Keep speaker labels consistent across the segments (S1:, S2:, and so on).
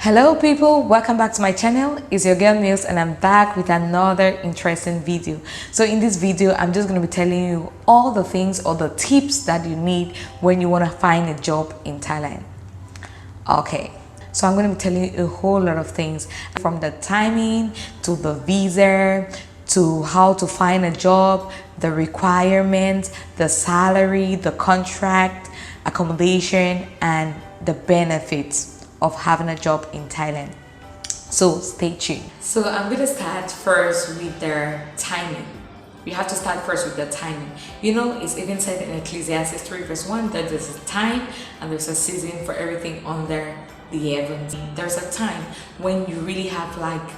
S1: Hello people, welcome back to my channel. It's your girl Mills and I'm back with another interesting video. So in this video, I'm just going to be telling you all the things or the tips that you need when you want to find a job in Thailand. Okay, so I'm going to be telling you a whole lot of things, from the timing to the visa to how to find a job, the requirements, the salary, the contract, accommodation, and the benefits of having a job in Thailand. So stay tuned. So I'm gonna start first with the timing. You have to start first with the timing. You know, it's even said in Ecclesiastes 3 verse 1 that there's a time and there's a season for everything under the heavens. There's a time when you really have like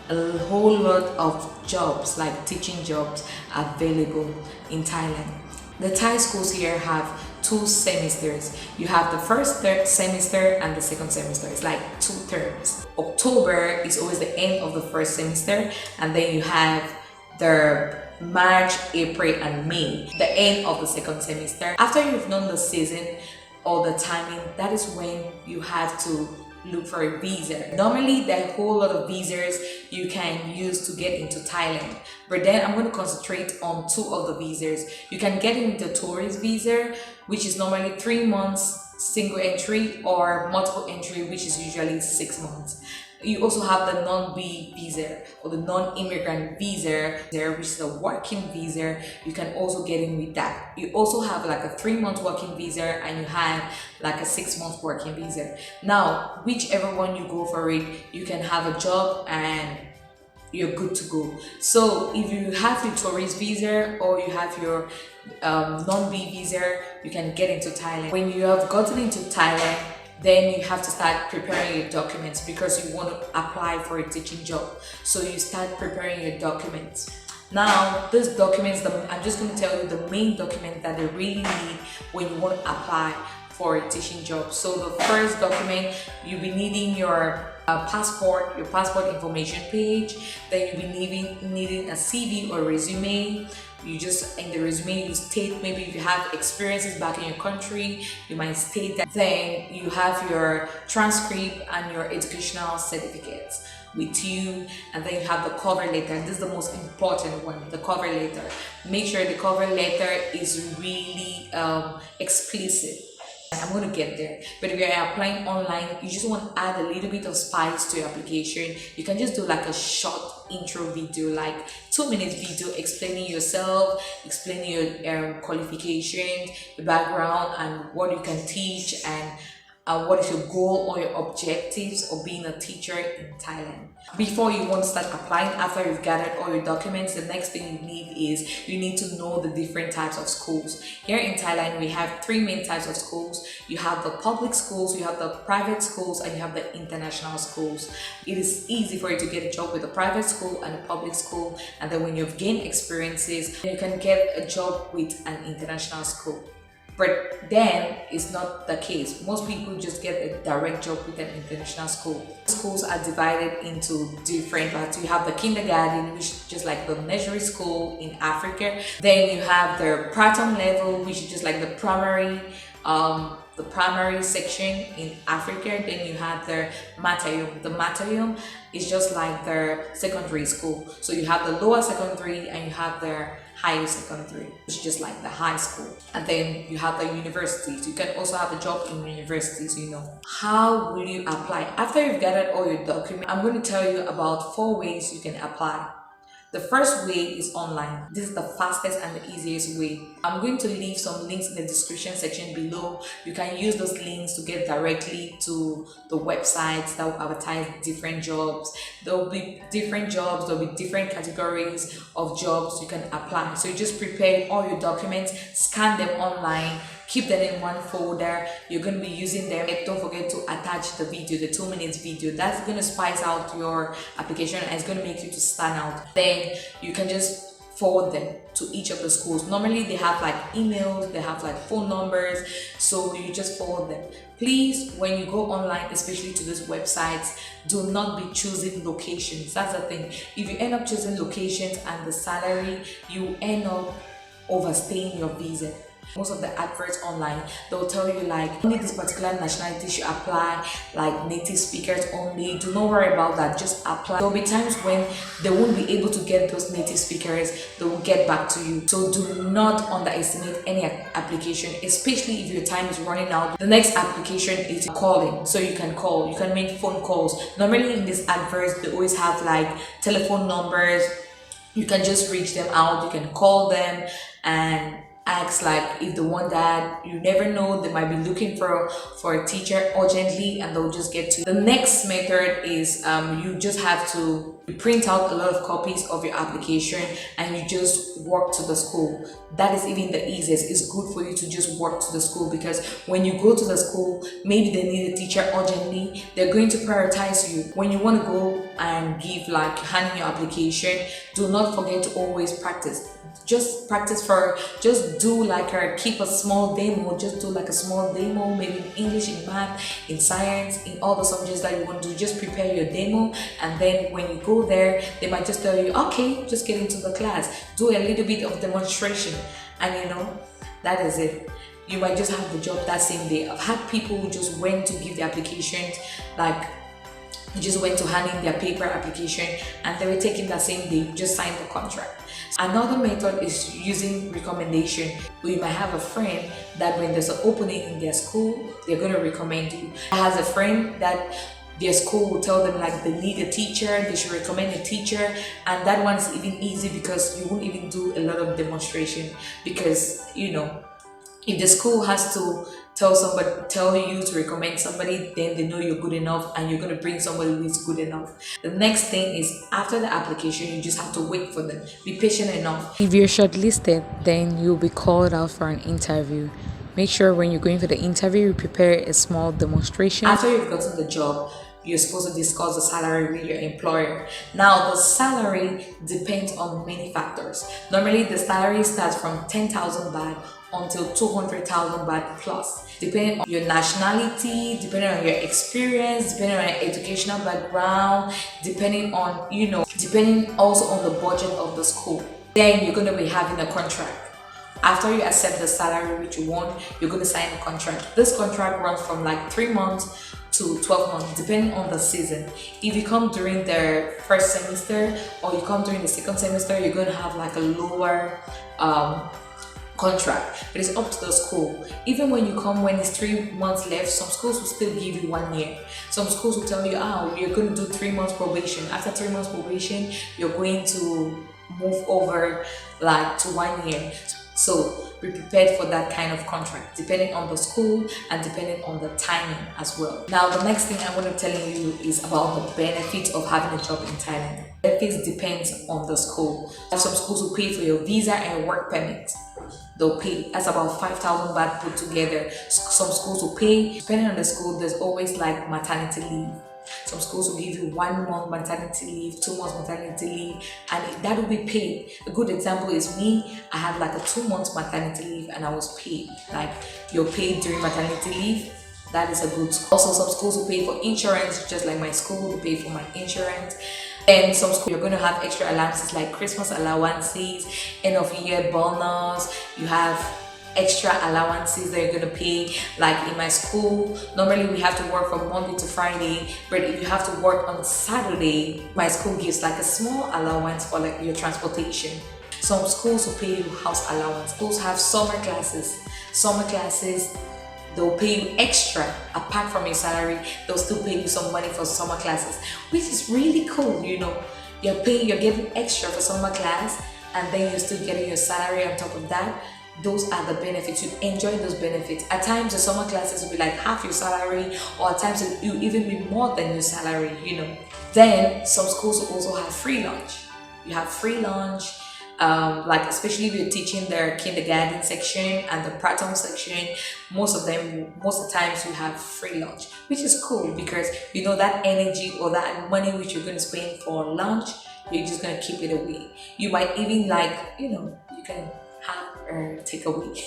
S1: a whole lot of jobs, like teaching jobs, available in Thailand. The Thai schools here have 2 semesters. You have the first semester and the second semester. It's like 2 terms. October is always the end of the first semester, and then you have the March, April, and May, the end of the second semester. After you've known the season or the timing, that is when you have to look for a visa. Normally there are a whole lot of visas you can use to get into Thailand, but then I'm going to concentrate on 2 of the visas. You can get into the tourist visa, which is normally 3 months single entry, or multiple entry, which is usually 6 months. You also have the non-B visa or the non-immigrant visa, which is a working visa. You can also get in with that. You also have like a 3-month working visa, and you have like a 6-month working visa. Now, whichever one you go for it, you can have a job and you're good to go. So if you have your tourist visa or you have your non-B visa, you can get into Thailand. When you have gotten into Thailand, then you have to start preparing your documents because you want to apply for a teaching job. So you start preparing your documents. Now, these documents, I'm just going to tell you the main document that they really need when you want to apply for a teaching job. So the first document, you'll be needing your passport, your passport information page. Then you'll be needing a CV or resume. You just, in the resume, you state maybe if you have experiences back in your country, you might state that. Then you have your transcript and your educational certificates with you, and then you have the cover letter. This is the most important one, the cover letter. Make sure the cover letter is really explicit. I'm going to get there, but if you're applying online, you just want to add a little bit of spice to your application. You can just do like a short intro video, like 2-minute video explaining yourself, explaining your qualifications, your background, and what you can teach, and what is your goal or your objectives of being a teacher in Thailand. Before you want to start applying, after you've gathered all your documents, the next thing you need is you need to know the different types of schools. Here in Thailand, we have 3 main types of schools. You have the public schools, you have the private schools, and you have the international schools. It is easy for you to get a job with a private school and a public school, and then when you've gained experiences, you can get a job with an international school. But then it's not the case. Most people just get a direct job with an international school. Schools are divided into different parts. You have the kindergarten, which is just like the nursery school in Africa. Then you have the pratham level, which is just like the primary section in Africa. Then you have the matayum. The matayum is just like the secondary school. So you have the lower secondary and you have the higher secondary, which is just like the high school. And then you have the universities. You can also have a job in universities, you know. How will you apply? After you've gathered all your documents, I'm going to tell you about 4 ways you can apply. The first way is online. This is the fastest and the easiest way. I'm going to leave some links in the description section below. You can use those links to get directly to the websites that will advertise different jobs. There will be different jobs, there will be different categories of jobs you can apply. So you just prepare all your documents, scan them online, keep them in one folder. You're going to be using them. Don't forget to attach the video, the 2-minute video. That's going to spice out your application and it's going to make you to stand out. Then you can just forward them to each of the schools. Normally they have like emails, they have like phone numbers, so you just forward them. Please, when you go online, especially to these websites, do not be choosing locations. That's the thing. If you end up choosing locations and the salary, you end up overstaying your visa. Most of the adverts online, they'll tell you like only this particular nationality should apply, like native speakers only. Do not worry about that, just apply. There'll be times when they won't be able to get those native speakers, they will get back to you. So do not underestimate any application, especially if your time is running out. The next application is calling. So you can call, you can make phone calls. Normally in these adverts, they always have like telephone numbers. You can just reach them out, you can call them and ask like if they want that. You never know, they might be looking for a teacher urgently and they'll just get to you. The next method is you just have to print out a lot of copies of your application and you just walk to the school. That is even the easiest. It's good for you to just walk to the school, because when you go to the school, maybe they need a teacher urgently, they're going to prioritize you. When you want to go and give like hand in your application, do not forget to always practice. Just practice just do like keep a small demo, just do like a small demo, maybe in English, in math, in science, in all the subjects that you want to do. Just prepare your demo, and then when you go there, they might just tell you, okay, just get into the class, do a little bit of demonstration, and that is it. You might just have the job that same day. I've had people who just went to give the applications, like you just went to hand in their paper application and they were taking that same day, just signed the contract. Another method is using recommendation. You might have a friend that when there's an opening in their school, they're going to recommend you. I have a friend that their school will tell them like they need a teacher, they should recommend a teacher, and that one's even easy because you won't even do a lot of demonstration, because if the school has to tell you to recommend somebody, then they know you're good enough and you're going to bring somebody who is good enough. The next thing is, after the application, you just have to wait for them. Be patient enough. If you're shortlisted, then you'll be called out for an interview. Make sure when you're going for the interview, you prepare a small demonstration. After you've gotten the job, you're supposed to discuss the salary with your employer. Now, the salary depends on many factors. Normally, the salary starts from 10,000 baht until 200,000 baht plus, depending on your nationality, depending on your experience, depending on your educational background, depending also on the budget of the school. Then you're going to be having a contract. After you accept the salary which you want, you're going to sign a contract. This contract runs from like 3 months to 12 months, depending on the season. If you come during the first semester or you come during the second semester, you're going to have like a lower contract, but it's up to the school. Even when you come when it's 3 months left, some schools will still give you 1 year. Some schools will tell you, you're going to do 3 months probation. After 3 months probation, you're going to move over like to 1 year. So be prepared for that kind of contract, depending on the school and depending on the timing as well. Now, the next thing I want to tell you is about the benefits of having a job in Thailand. Benefits depends on the school. Some schools will pay for your visa and work permit. They'll pay. That's about 5,000 baht put together. Some schools will pay. Depending on the school, there's always like maternity leave. Some schools will give you 1 month maternity leave, 2 months maternity leave, and that will be paid. A good example is me. I had like a 2 months maternity leave and I was paid. Like, you're paid during maternity leave. That is a good school. Also, some schools will pay for insurance, just like my school will pay for my insurance. And some schools, you're going to have extra allowances like Christmas allowances, end of year bonus. You have extra allowances that you're going to pay. Like in my school, normally we have to work from Monday to Friday, but if you have to work on Saturday, my school gives like a small allowance for like your transportation. Some schools will pay you house allowance. Schools have summer classes. They'll pay you extra apart from your salary. They'll still pay you some money for summer classes, which is really cool. You're getting extra for summer class, and then you're still getting your salary on top of that. Those are the benefits. You enjoy those benefits. At times, the summer classes will be like half your salary, or at times it will even be more than your salary. Then some schools will also have free lunch. You have free lunch. Like especially if you're teaching their kindergarten section and the pratom section, most of the times you have free lunch, which is cool because that energy or that money which you're going to spend for lunch, you're just going to keep it away. You might even you can have a takeaway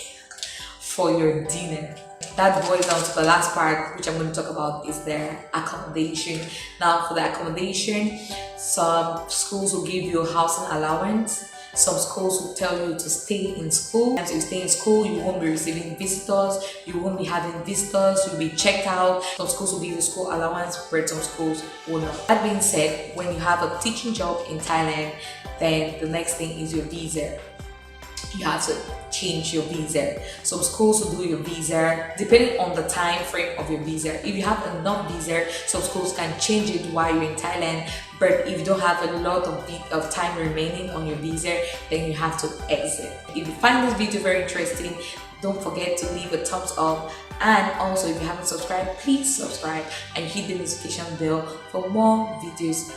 S1: for your dinner. That boils down to the last part, which I'm going to talk about, is their accommodation. Now, for the accommodation, some schools will give you a housing allowance. Some schools will tell you to stay in school, and so you stay in school, you won't be receiving visitors, you won't be having visitors, you'll be checked out. Some schools will give you school allowance, but some schools will not. That being said, when you have a teaching job in Thailand, then the next thing is your visa. You have to change your visa. Some schools will do your visa depending on the time frame of your visa. If you have enough visa, some schools can change it while you're in Thailand. But if you don't have a lot of time remaining on your visa, then you have to exit. If you find this video very interesting, don't forget to leave a thumbs up, and also if you haven't subscribed, please subscribe and hit the notification bell for more videos